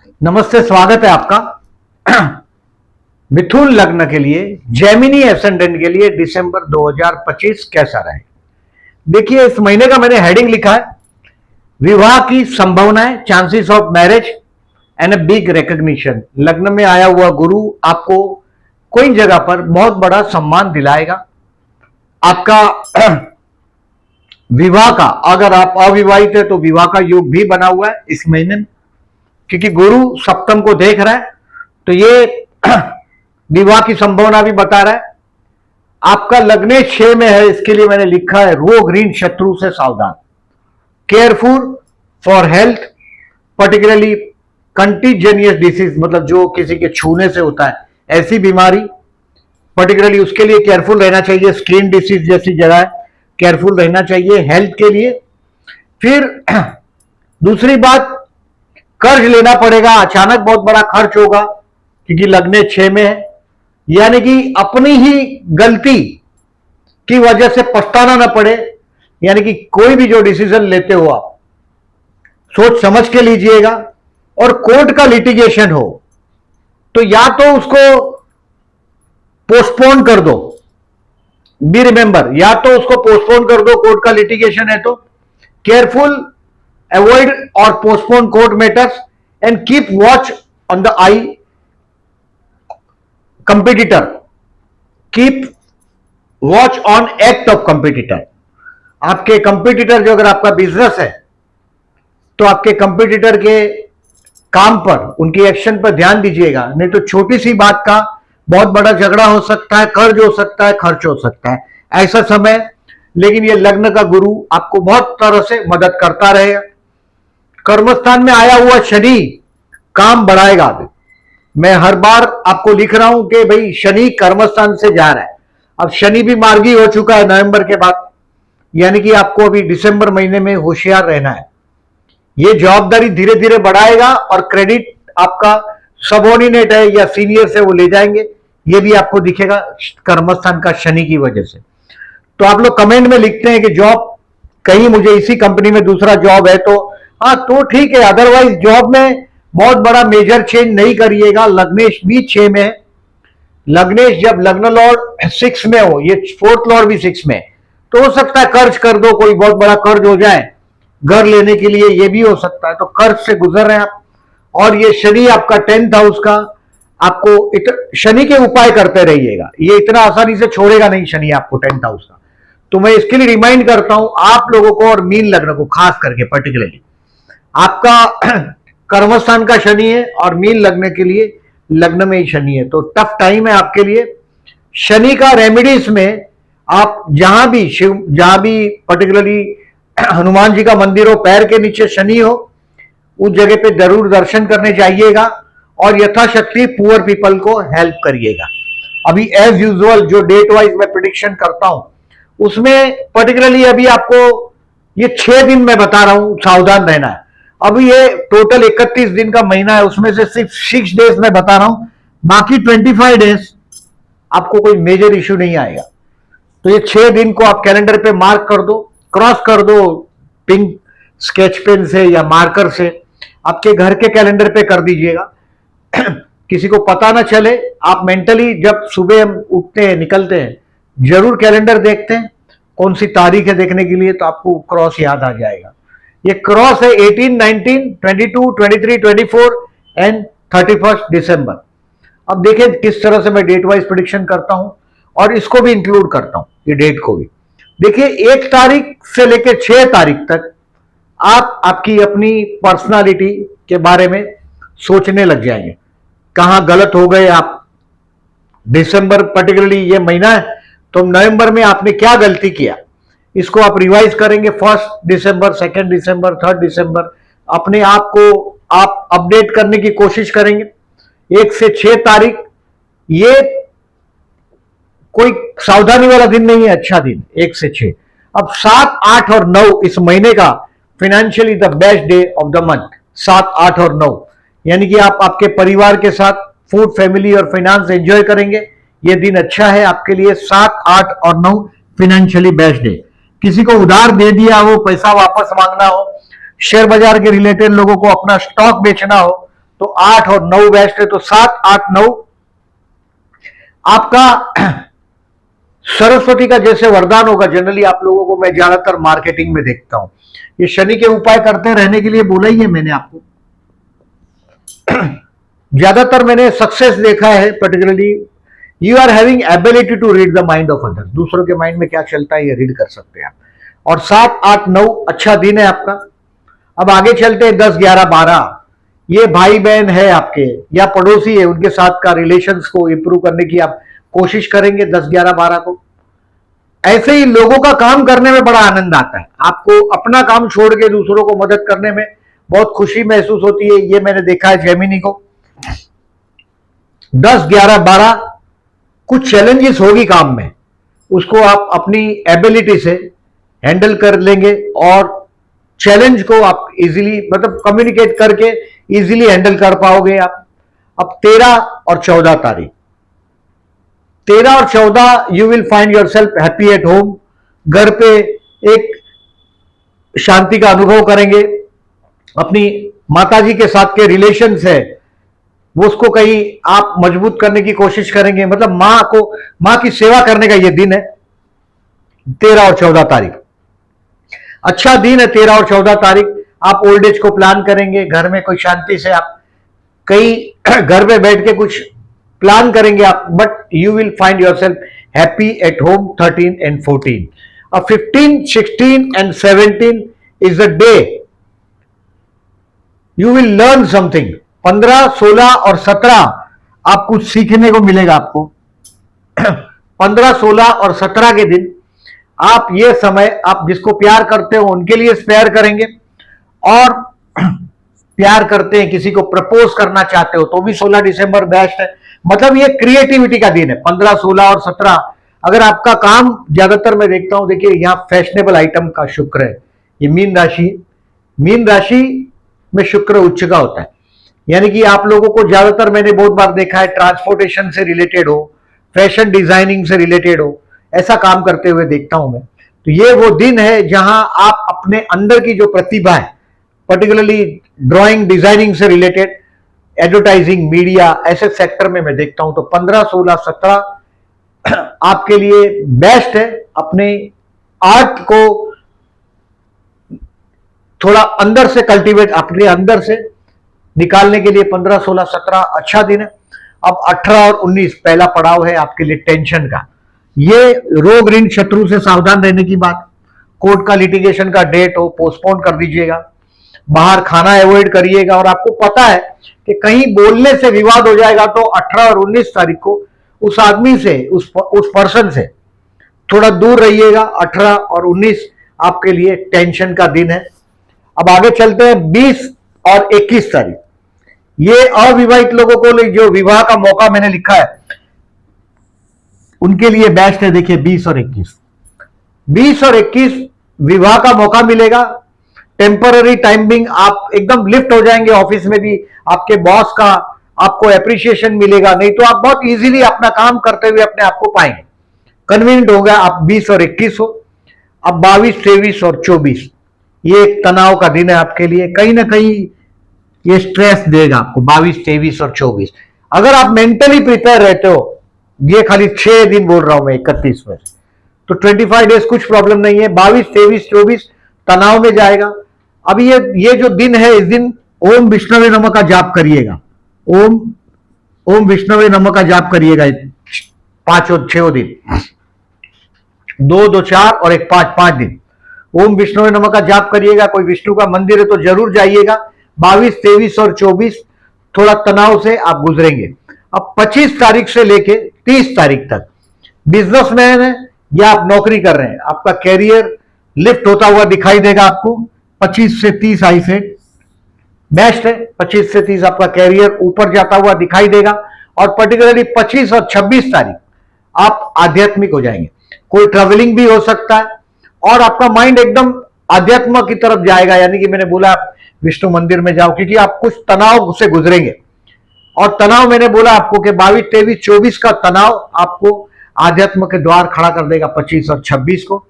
नमस्ते, स्वागत है आपका। मिथुन लग्न के लिए, जेमिनी एसेंडेंट के लिए दिसंबर 2025 कैसा रहे? देखिए, इस महीने का मैंने हेडिंग लिखा है विवाह की संभावनाएं, chances of marriage and a big recognition. लग्न में आया हुआ गुरु आपको कोई जगह पर बहुत बड़ा सम्मान दिलाएगा। आपका विवाह का, अगर आप अविवाहित है तो विवाह का योग भी बना हुआ है इस महीने में, क्योंकि गुरु सप्तम को देख रहा है, तो ये विवाह की संभावना भी बता रहा है। आपका लग्न 6 में है, इसके लिए मैंने लिखा है रोग ऋण शत्रु से सावधान, careful for health, particularly contagious disease, मतलब जो किसी के छूने से होता है ऐसी बीमारी, पर्टिकुलरली उसके लिए केयरफुल रहना चाहिए। स्किन डिसीज जैसी जगह है, केयरफुल रहना चाहिए हेल्थ के लिए। फिर दूसरी बात, कर्ज लेना पड़ेगा, अचानक बहुत बड़ा खर्च होगा क्योंकि लग्न 6 में है, यानी कि अपनी ही गलती की वजह से पछताना ना पड़े। यानी कि कोई भी जो डिसीजन लेते हो आप सोच समझ के लीजिएगा। और कोर्ट का लिटिगेशन हो तो या तो उसको पोस्टपोन कर दो, बी रिमेंबर, या तो उसको पोस्टपोन कर दो, कोर्ट का लिटिगेशन है तो। Careful avoid or postpone court matters and keep watch on the eye competitor, keep watch on act of competitor। आपके कंपटीटर, जो अगर आपका बिजनेस है तो आपके कंपटीटर के काम पर, उनकी एक्शन पर ध्यान दीजिएगा, नहीं तो छोटी सी बात का बहुत बड़ा झगड़ा हो सकता है, कर्ज हो सकता है, खर्च हो सकता है ऐसा समय। लेकिन ये लग्न का गुरु आपको बहुत तरह से मदद करता रहेगा। कर्मस्थान में आया हुआ शनि काम बढ़ाएगा। मैं हर बार आपको लिख रहा हूं कि भाई शनि कर्मस्थान से जा रहा है। अब शनि भी मार्गी हो चुका है नवंबर के बाद, यानी कि आपको अभी दिसंबर महीने में होशियार रहना है। ये जवाबदारी धीरे धीरे बढ़ाएगा और क्रेडिट आपका सबऑर्डिनेट है या सीनियर से वो ले जाएंगे, ये भी आपको दिखेगा कर्मस्थान का शनि की वजह से। तो आप लोग कमेंट में लिखते हैं कि जॉब, कहीं मुझे इसी कंपनी में दूसरा जॉब है तो हाँ, तो ठीक है, अदरवाइज जॉब में बहुत बड़ा मेजर चेंज नहीं करिएगा। लग्नेश भी 6 में है। लग्नेश जब लग्न लॉर्ड 6 में हो, ये 4th लॉर्ड भी 6 में, तो हो सकता है कर्ज कर दो, कोई बहुत बड़ा कर्ज हो जाए घर लेने के लिए, ये भी हो सकता है, तो कर्ज से गुजर रहे हैं आप। और ये शनि आपका 10th हाउस का, आपको शनि के उपाय करते रहिएगा, ये इतना आसानी से छोड़ेगा नहीं शनि आपको 10th हाउस का। तो मैं इसके लिए रिमाइंड करता हूं आप लोगों को, और मीन लग्न को खास करके पर्टिकुलरली, आपका कर्मस्थान का शनि है और मीन लग्न के लिए लग्न में ही शनि है, तो टफ टाइम है आपके लिए। शनि का रेमेडीज में आप जहां भी पर्टिकुलरली हनुमान जी का मंदिर हो, पैर के नीचे शनि हो, उस जगह पे जरूर दर्शन करने जाइएगा और यथाशक्ति पुअर पीपल को हेल्प करिएगा। अभी एज यूजुअल जो डेट वाइज मैं प्रिडिक्शन करता हूं उसमें पर्टिकुलरली अभी आपको ये 6 दिन मैं बता रहा हूं सावधान रहना है। अभी ये टोटल 31 दिन का महीना है, उसमें से सिर्फ 6 डेज मैं बता रहा हूं, बाकी 25 डेज आपको कोई मेजर इश्यू नहीं आएगा। तो ये 6 दिन को आप कैलेंडर पे मार्क कर दो, क्रॉस कर दो पिंक स्केच पेन से या मार्कर से, आपके घर के कैलेंडर पे कर दीजिएगा। किसी को पता ना चले, आप मेंटली जब सुबह हम उठते हैं, निकलते हैं, जरूर कैलेंडर देखते हैं कौन सी तारीख है देखने के लिए, तो आपको क्रॉस याद आ जाएगा। ये क्रॉस है 18, 19, 22, 23, 24 एंड 31 दिसंबर। अब देखें किस तरह से मैं डेट वाइज प्रेडिक्शन करता हूं और इसको भी इंक्लूड करता हूं, ये डेट को भी। देखिए 1 तारीख से लेकर 6 तारीख तक आप आपकी अपनी पर्सनालिटी के बारे में सोचने लग जाएंगे, कहां गलत हो गए आप। दिसंबर पर्टिकुलरली ये महीना है, तो नवंबर में आपने क्या गलती किया, इसको आप रिवाइज करेंगे। 1 दिसंबर, 2 दिसंबर, 3 दिसंबर, अपने आप को आप अपडेट करने की कोशिश करेंगे। 1 से 6 तारीख ये कोई सावधानी वाला दिन नहीं है, अच्छा दिन 1 से 6। अब 7, 8 और 9 इस महीने का financially the best day of the month, 7, 8 और 9, यानी कि आप आपके परिवार के साथ फूड, फैमिली और फाइनेंस एंजॉय करेंगे। ये दिन अच्छा है आपके लिए, 7, 8 और 9 फाइनेंशियली बेस्ट डे। किसी को उधार दे दिया हो, पैसा वापस मांगना हो, शेयर बाजार के रिलेटेड लोगों को अपना स्टॉक बेचना हो, तो 8 और 9 बेस्ट है, तो 7, 8, 9 आपका सरस्वती का जैसे वरदान होगा। जनरली आप लोगों को मैं ज्यादातर मार्केटिंग में देखता हूं, ये शनि के उपाय करते रहने के लिए बोला ही है मैंने आपको। ज्यादातर मैंने सक्सेस देखा है, particularly you are having ability to read the mind of others, दूसरों के माइंड में क्या चलता है ये रीड कर सकते हैं आप। और 7, 8, 9 अच्छा दिन है आपका। अब आगे चलते हैं 10, 11, 12, ये भाई बहन है आपके या पड़ोसी है, उनके साथ का रिलेशंस को इंप्रूव करने की आप कोशिश करेंगे 10, 11, 12 को। ऐसे ही लोगों का काम करने में बड़ा आनंद आता है, आपको अपना काम छोड़ के दूसरों को मदद करने में बहुत खुशी महसूस होती है, ये मैंने देखा है जेमिनी को। 10, 11, 12 कुछ चैलेंजेस होगी काम में, उसको आप अपनी एबिलिटी से हैंडल कर लेंगे और चैलेंज को आप इजीली मतलब कम्युनिकेट करके इजीली हैंडल कर पाओगे आप। अब 13 और 14 तारीख, 13 और 14 you will find your self happy at home, घर पे एक शांति का अनुभव करेंगे। अपनी माताजी के साथ के रिलेशंस है वो उसको कहीं आप मजबूत करने की कोशिश करेंगे, मतलब मां की सेवा करने का ये दिन है 13 और 14 तारीख। अच्छा दिन है 13 और 14 तारीख। आप ओल्ड एज को प्लान करेंगे, घर में कोई शांति से आप कई घर में बैठ के कुछ प्लान करेंगे आप, but you will find your self happy at home 13 and 14। अब 15, 16 and 17 is the day you will learn something. 15, 16 और 17 आप कुछ सीखने को मिलेगा आपको। 15, 16 और 17 के दिन आप ये समय आप जिसको प्यार करते हो उनके लिए स्पेयर करेंगे, और प्यार करते हैं किसी को प्रपोज करना चाहते हो तो भी 16 दिसंबर बेस्ट है। मतलब ये क्रिएटिविटी का दिन है 15, 16 और 17। अगर आपका काम ज्यादातर मैं देखता हूं, देखिए यहां फैशनेबल आइटम का शुक्र है, ये मीन राशि, मीन राशि में शुक्र उच्च का होता है, यानी कि आप लोगों को ज्यादातर मैंने बहुत बार देखा है ट्रांसपोर्टेशन से रिलेटेड हो, फैशन डिजाइनिंग से रिलेटेड हो, ऐसा काम करते हुए देखता हूं मैं। तो ये वो दिन है जहां आप अपने अंदर की जो प्रतिभा है, पर्टिकुलरली ड्राइंग डिजाइनिंग से रिलेटेड, एडवर्टाइजिंग, मीडिया, ऐसे सेक्टर में मैं देखता हूं। तो 15, 16, 17 आपके लिए बेस्ट है। अपने आर्ट को थोड़ा अंदर से कल्टीवेट, अपने अंदर से निकालने के लिए 15, 16, 17 अच्छा दिन है। अब 18 और 19 पहला पड़ाव है आपके लिए टेंशन का। ये रोग ऋण शत्रु से सावधान रहने की बात, कोर्ट का लिटिगेशन का डेट हो पोस्टपोन कर दीजिएगा, बाहर खाना अवॉइड करिएगा, और आपको पता है कि कहीं बोलने से विवाद हो जाएगा तो 18 और 19 तारीख को उस आदमी से, उस पर्सन से थोड़ा दूर रहिएगा। 18 और 19 आपके लिए टेंशन का दिन है। अब आगे चलते हैं 20 और 21 तारीख, ये अविवाहित लोगों को जो विवाह का मौका मैंने लिखा है उनके लिए बेस्ट है। देखिए 20 और 21, 20 और 21 विवाह का मौका मिलेगा। टेम्पररी टाइमिंग, आप एकदम लिफ्ट हो जाएंगे ऑफिस में भी, आपके बॉस का आपको एप्रिसिएशन मिलेगा, नहीं तो आप बहुत इजीली अपना काम करते हुए अपने आप को पाएंगे, कन्वीनियंट होगा। आप 20 और 21 हो। अब 22, 23 और 24 ये एक तनाव का दिन है आपके लिए, कहीं ना कहीं ये स्ट्रेस देगा आपको 22, 23 और 24। अगर आप मेंटली प्रिपेयर रहते हो, ये खाली 6 दिन बोल रहा हूं मैं 31 में, तो 25 डेज कुछ प्रॉब्लम नहीं है। 22, 23, 24 तनाव में जाएगा। अब ये जो दिन है, इस दिन ओम विष्णवे नमः का जाप करिएगा। ओम विष्णवे नमः का जाप करिएगा 5 और 6 दिन, 2, 2, 4 और 1, 5 दिन ओम विष्णवे नमः का जाप करिएगा। कोई विष्णु का मंदिर है तो जरूर जाइएगा। 22, 23 और 24 थोड़ा तनाव से आप गुजरेंगे। अब 25 तारीख से लेके 30 तारीख तक बिजनेसमैन है या आप नौकरी कर रहे हैं, आपका कैरियर लिफ्ट होता हुआ दिखाई देगा आपको। 25 से 30 आई से बेस्ट है। 25 से 30 आपका कैरियर ऊपर जाता हुआ दिखाई देगा। और पर्टिकुलरली 25 और 26 तारीख आप आध्यात्मिक हो जाएंगे। कोई ट्रेवलिंग भी हो सकता है और आपका माइंड एकदम आध्यात्म की तरफ जाएगा, यानी कि मैंने बोला आप विष्णु मंदिर में जाओ, क्योंकि आप कुछ तनाव से गुजरेंगे। और तनाव मैंने बोला आपको कि 22, 23, 24 का तनाव आपको आध्यात्म के द्वार खड़ा कर देगा 25 और 26 को।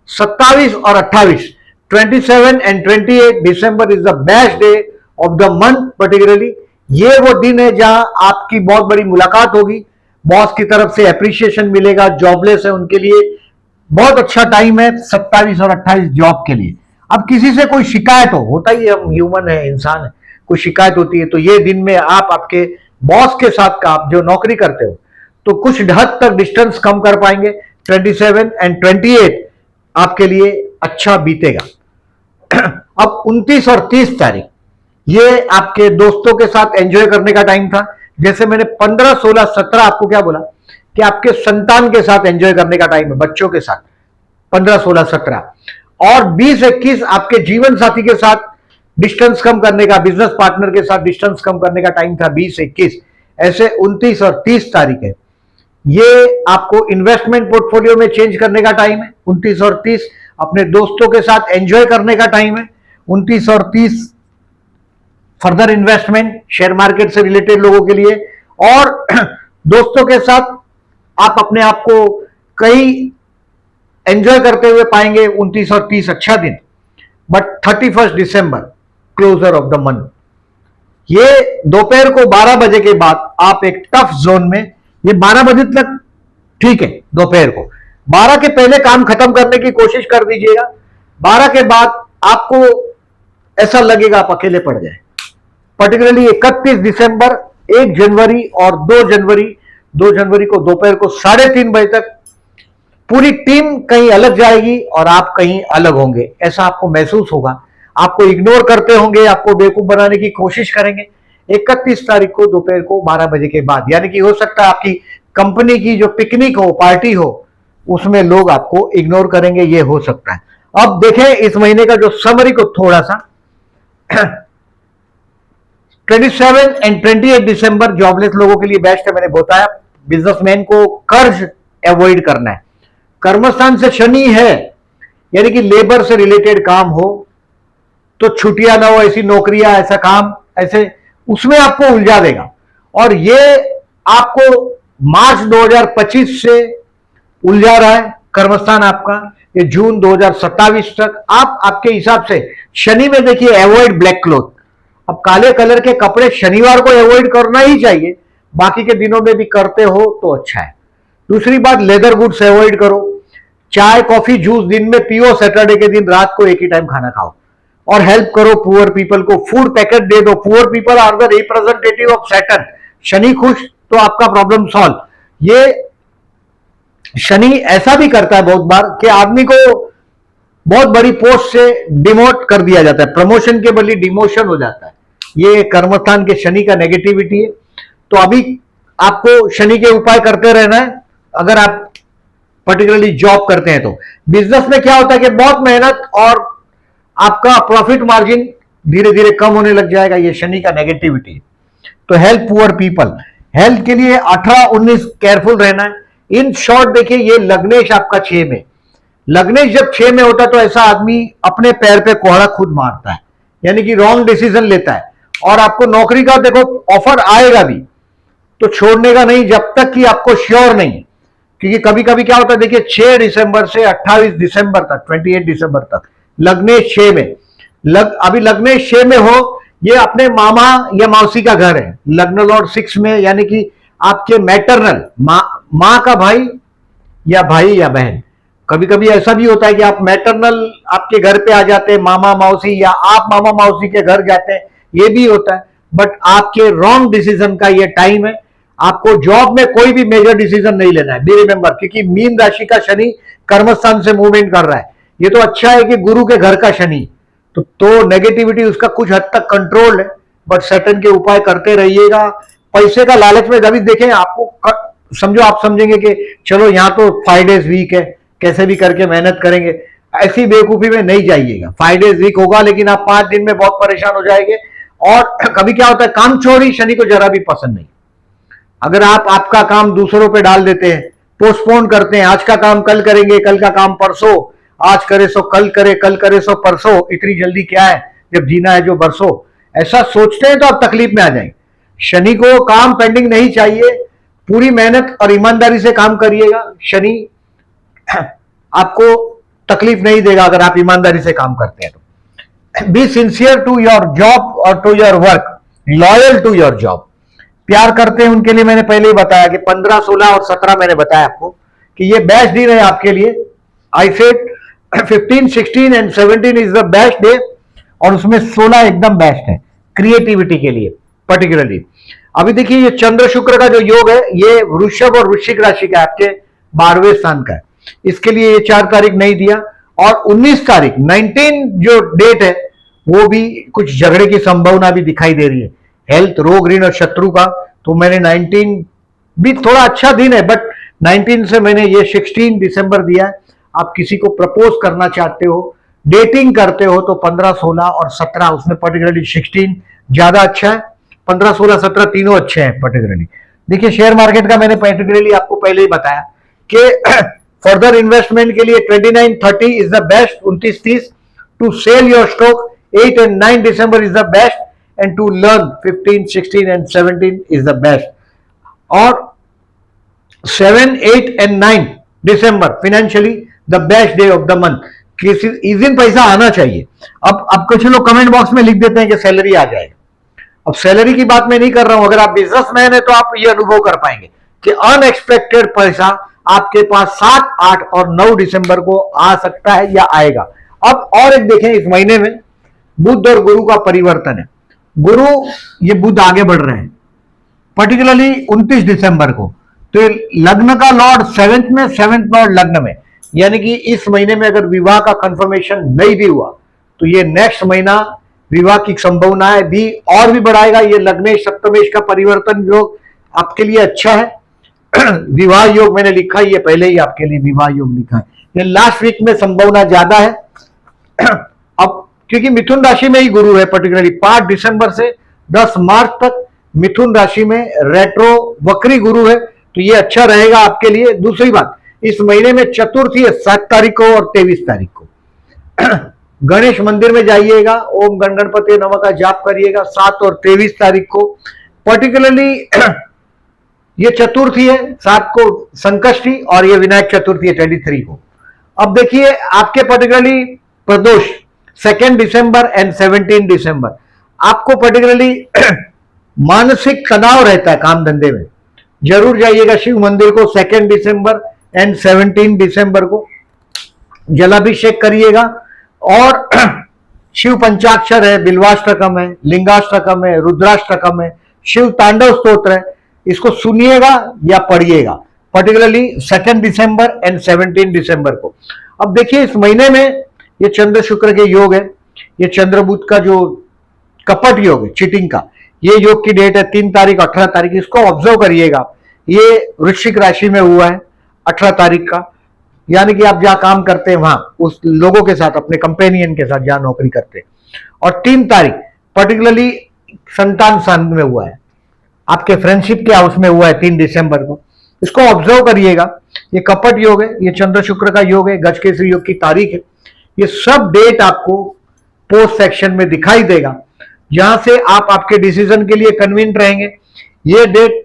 27 और 28, 27 and 28 December is the best day of the month. Particularly ये वो दिन है जहां आपकी बहुत बड़ी मुलाकात होगी, बॉस की तरफ से अप्रिसिएशन मिलेगा, जॉबलेस है उनके लिए बहुत अच्छा टाइम है 27 और 28 जॉब के लिए। अब किसी से कोई शिकायत होता ही, हम ह्यूमन है, इंसान है, कोई शिकायत होती है तो ये दिन में आप आपके बॉस के साथ का, आप जो नौकरी करते हो तो कुछ हद तक डिस्टेंस कम कर पाएंगे। 27 एंड 28 आपके लिए अच्छा बीतेगा। अब 29 और 30 तारीख ये आपके दोस्तों के साथ एंजॉय करने का टाइम था। जैसे मैंने 15, 16, 17 आपको क्या बोला कि आपके संतान के साथ एंजॉय करने का टाइम है, बच्चों के साथ 15, 16, 17, और 20, 21 आपके जीवन साथी के साथ डिस्टेंस कम करने का, बिजनेस पार्टनर के साथ डिस्टेंस कम करने का टाइम था 20, 21। ऐसे 29 और 30 तारीख है, ये आपको इन्वेस्टमेंट पोर्टफोलियो में चेंज करने का टाइम है। 29 और 30 अपने दोस्तों के साथ एंजॉय करने का टाइम है। 29 और 30 फर्दर इन्वेस्टमेंट शेयर मार्केट से रिलेटेड लोगों के लिए, और दोस्तों के साथ आप अपने आप को कई एंजॉय करते हुए पाएंगे। 29 और 30 अच्छा दिन। बट 31 दिसंबर क्लोजर ऑफ द मंथ, ये दोपहर को 12 बजे के बाद आप एक टफ जोन में, ये 12 बजे तक ठीक है, दोपहर को 12 के पहले काम खत्म करने की कोशिश कर दीजिएगा। 12 के बाद आपको ऐसा लगेगा आप अकेले पड़ जाए। पर्टिकुलरली 31 दिसंबर, 1 जनवरी और 2 जनवरी, 2 जनवरी को दोपहर को 3:30 बजे तक पूरी टीम कहीं अलग जाएगी और आप कहीं अलग होंगे, ऐसा आपको महसूस होगा। आपको इग्नोर करते होंगे, आपको बेवकूफ बनाने की कोशिश करेंगे। 31 तारीख को दोपहर को 12 बजे के बाद, यानी कि हो सकता है आपकी कंपनी की जो पिकनिक हो, पार्टी हो, उसमें लोग आपको इग्नोर करेंगे, ये हो सकता है। अब देखें इस महीने का जो समरी को थोड़ा सा 27 एंड 28 दिसंबर जॉबलेस लोगों के लिए बेस्ट है। मैंने बताया बिजनेसमैन को कर्ज अवॉइड करना है। कर्मस्थान से शनि है, यानी कि लेबर से रिलेटेड काम हो तो छुट्टियां ना हो, ऐसी नौकरियां, ऐसा काम, ऐसे उसमें आपको उलझा देगा। और ये आपको मार्च 2025 से उलझा रहा है कर्मस्थान आपका, ये जून 2027 तक। आप आपके हिसाब से शनि में देखिए अवॉइड ब्लैक क्लॉथ। अब काले कलर के कपड़े शनिवार को अवॉइड करना ही चाहिए, बाकी के दिनों में भी करते हो तो अच्छा है। दूसरी बात, लेदर गुड्स अवॉइड करो। चाय, कॉफी, जूस दिन में पियो, सैटरडे के दिन रात को एक ही टाइम खाना खाओ। और हेल्प करो पुअर पीपल को, फूड पैकेट दे दो। Poor people are the representative of Saturn. Shani खुश तो आपका प्रॉब्लम सॉल्व। ये शनि ऐसा भी करता है बहुत बार कि आदमी को बहुत बड़ी पोस्ट से डिमोट कर दिया जाता है, प्रमोशन के बदले डिमोशन हो जाता है। ये कर्मस्थान के शनि का नेगेटिविटी है। तो अभी आपको शनि के उपाय करते रहना है अगर आप पर्टिकुलरली जॉब करते हैं तो। बिजनेस में क्या होता है कि बहुत मेहनत और आपका प्रॉफिट मार्जिन धीरे धीरे कम होने लग जाएगा, ये शनि का नेगेटिविटी है। तो हेल्प पुअर पीपल, हेल्थ के लिए 18-19 केयरफुल रहना है। इन शॉर्ट देखिए, ये लग्नेश आपका 6 में, लग्नेश जब 6 में होता है तो ऐसा आदमी अपने पैर पे कोहड़ा खुद मारता है, यानी कि रॉन्ग डिसीजन लेता है। और आपको नौकरी का देखो ऑफर आएगा भी तो छोड़ने का नहीं जब तक कि आपको श्योर नहीं। क्योंकि कभी कभी क्या होता है, देखिए 6 दिसंबर से 28 दिसंबर तक, 28 दिसंबर तक लग्नेश 6 में, अभी लग्नेश 6 में हो, ये अपने मामा या मौसी का घर है। लग्न लॉर्ड 6 में, यानी कि आपके मैटरनल मां का भाई या बहन। कभी कभी ऐसा भी होता है कि आप मैटरनल आपके घर पे आ जाते हैं, मामा मौसी, या आप मामा मौसी के घर जाते हैं, ये भी होता है। बट आपके रॉन्ग डिसीजन का ये टाइम है। आपको जॉब में कोई भी मेजर डिसीजन नहीं लेना है, बी रिमेंबर, क्योंकि मीन राशि का शनि कर्मस्थान से मूवमेंट कर रहा है। ये तो अच्छा है कि गुरु के घर का शनि, तो नेगेटिविटी उसका कुछ हद तक कंट्रोल है, बट सैटर्न के उपाय करते रहिएगा। पैसे का लालच में जब भी देखें आपको समझो, आप समझेंगे कि चलो यहाँ तो 5 डेज वीक है, कैसे भी करके मेहनत करेंगे, ऐसी बेवकूफी में नहीं जाइएगा। 5 डेज वीक होगा लेकिन आप 5 दिन में बहुत परेशान हो जाएंगे। और कभी क्या होता है, काम चोरी शनि को जरा भी पसंद नहीं। अगर आप आपका काम दूसरों पे डाल देते हैं, पोस्टपोन करते हैं, आज का काम कल करेंगे, कल का काम परसों, आज करे सो कल करे, कल करे सो परसों, इतनी जल्दी क्या है जब जीना है जो बरसों, ऐसा सोचते हैं तो आप तकलीफ में आ जाएंगे। शनि को काम पेंडिंग नहीं चाहिए, पूरी मेहनत और ईमानदारी से काम करिएगा। शनि आपको तकलीफ नहीं देगा अगर आप ईमानदारी से काम करते हैं तो। Be sincere to your job और to your work. Loyal to your job, प्यार करते हैं उनके लिए मैंने पहले ही बताया कि 15, 16 और 17 मैंने बताया आपको कि ये बेस्ट दिन है आपके लिए। I said 15, 16 and 17 is the best day, और उसमें 16 एकदम बेस्ट है क्रिएटिविटी के लिए पर्टिकुलरली। अभी देखिए ये चंद्र शुक्र का जो योग है ये वृषभ और वृश्चिक राशि का आपके 12वें स्थान का है, इसके लिए ये 4 तारीख नहीं दिया। और 19 तारीख 19 जो डेट है वो भी कुछ झगड़े की संभावना भी दिखाई दे रही है, हेल्थ, रोग, ऋण और शत्रु का। तो मैंने 19 भी थोड़ा अच्छा दिन है, बट 19 से मैंने ये 16 दिसंबर दिया है। आप किसी को प्रपोज करना चाहते हो, डेटिंग करते हो तो 15, 16 और 17, उसमें पर्टिकुलरली 16 ज्यादा अच्छा है। 15, 16, 17 तीनों अच्छे हैं पर्टिकुलरली। देखिए शेयर मार्केट का मैंने पर्टिकुलरली आपको पहले ही बताया कि फर्दर इन्वेस्टमेंट के लिए 29, 30 is the best, 29, 30 to sell your stock. 8 and 9 December is the best, and to learn 15, 16 and 17 is the best. और 7, 8 and 9 December financially the best day of the month. किसी इस दिन पैसा आना चाहिए। अब कुछ लोग कमेंट बॉक्स में लिख देते हैं कि सैलरी आ जाएगा। अब सैलरी की बात मैं नहीं कर रहा हूं, अगर आप बिजनेसमैन है तो आप ये अनुभव कर पाएंगे कि अनएक्सपेक्टेड पैसा आपके पास 7, 8 और 9 दिसंबर को आ सकता है या आएगा। अब और एक देखें, इस महीने में बुध और गुरु का परिवर्तन है। गुरु, ये बुध आगे बढ़ रहे हैं पर्टिकुलरली 29 दिसंबर को, तो लग्न का लॉर्ड 7th में, 7th लॉर्ड लग्न में, यानी कि इस महीने में अगर विवाह का कंफर्मेशन नहीं भी हुआ तो ये नेक्स्ट महीना विवाह की संभावनाएं भी और भी बढ़ाएगा। ये लग्नेश सप्तमेश का परिवर्तन योग आपके लिए अच्छा है। विवाह योग मैंने लिखा, ये पहले ही आपके लिए विवाह योग लिखा है, ये लास्ट वीक में संभावना ज्यादा है। अब क्योंकि मिथुन राशि में ही गुरु है पर्टिकुलरली 5 दिसंबर से 10 मार्च तक मिथुन राशि में रेट्रो वक्री गुरु है, तो ये अच्छा रहेगा आपके लिए। दूसरी बात, इस महीने में चतुर्थी है 7 तारीख को और 23 तारीख को। गणेश मंदिर में जाइएगा, ओम गण गणपति नमः का जाप करिएगा 7 और 23 तारीख को पर्टिकुलरली। ये चतुर्थी है 7 को संकष्टी, और ये विनायक चतुर्थी है 23 को। अब देखिए आपके पर्टिकुलरली प्रदोष 2 दिसंबर एंड 17 दिसंबर, आपको पर्टिकुलरली मानसिक तनाव रहता है काम धंधे में, जरूर जाइएगा शिव मंदिर को 2 दिसंबर एंड 17 दिसंबर को, जलाभिषेक करिएगा। और शिव पंचाक्षर है, बिल्वाष्टकम है, लिंगाष्टकम है, रुद्राष्टकम है, शिव तांडव स्तोत्र है, इसको सुनिएगा या पढ़िएगा पर्टिकुलरली 2 दिसंबर एंड 17 दिसंबर को। अब देखिए इस महीने में ये चंद्र शुक्र के योग है, ये चंद्र बुध का जो कपट योग है, चीटिंग का, ये योग की डेट है 3 तारीख 18 तारीख, इसको ऑब्जर्व करिएगा। ये वृश्चिक राशि में हुआ है 18 तारीख का, यानी कि आप जहां काम करते हैं वहां उस लोगों के साथ, अपने कंपेनियन के साथ जहां नौकरी करते हैं। और 3 तारीख पर्टिकुलरली संतान स्थान में हुआ है, आपके फ्रेंडशिप के हाउस में हुआ है 3 दिसंबर को, इसको ऑब्जर्व करिएगा। ये कपट योग है, ये चंद्र शुक्र का योग है, गजकेसरी योग की तारीख है। ये सब डेट आपको पोस्ट सेक्शन में दिखाई देगा, जहां से आप आपके डिसीजन के लिए कन्वीन रहेंगे। ये डेट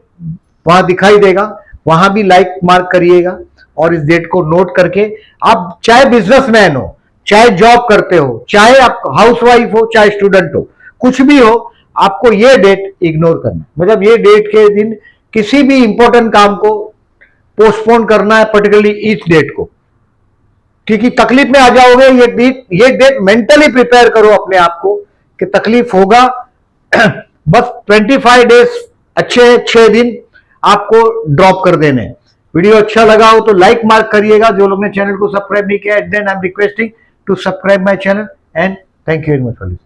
वहां दिखाई देगा, वहां भी लाइक मार्क करिएगा और इस डेट को नोट करके आप चाहे बिजनेसमैन हो, चाहे जॉब करते हो, चाहे आप हाउसवाइफ हो, चाहे स्टूडेंट हो, कुछ भी हो, आपको ये डेट इग्नोर करना, मतलब ये डेट के दिन किसी भी इंपॉर्टेंट काम को पोस्टपोन करना है पर्टिकुलरली इस डेट को, क्योंकि तकलीफ में आ जाओगे। ये डेट मेंटली प्रिपेयर करो अपने आप को कि तकलीफ होगा। बस 25 डेज अच्छे 6 दिन आपको ड्रॉप कर देने। वीडियो अच्छा लगा हो तो लाइक मार्क करिएगा। जो लोग ने चैनल को सब्सक्राइब नहीं किया, then I am requesting to subscribe my channel and thank you very much for listening.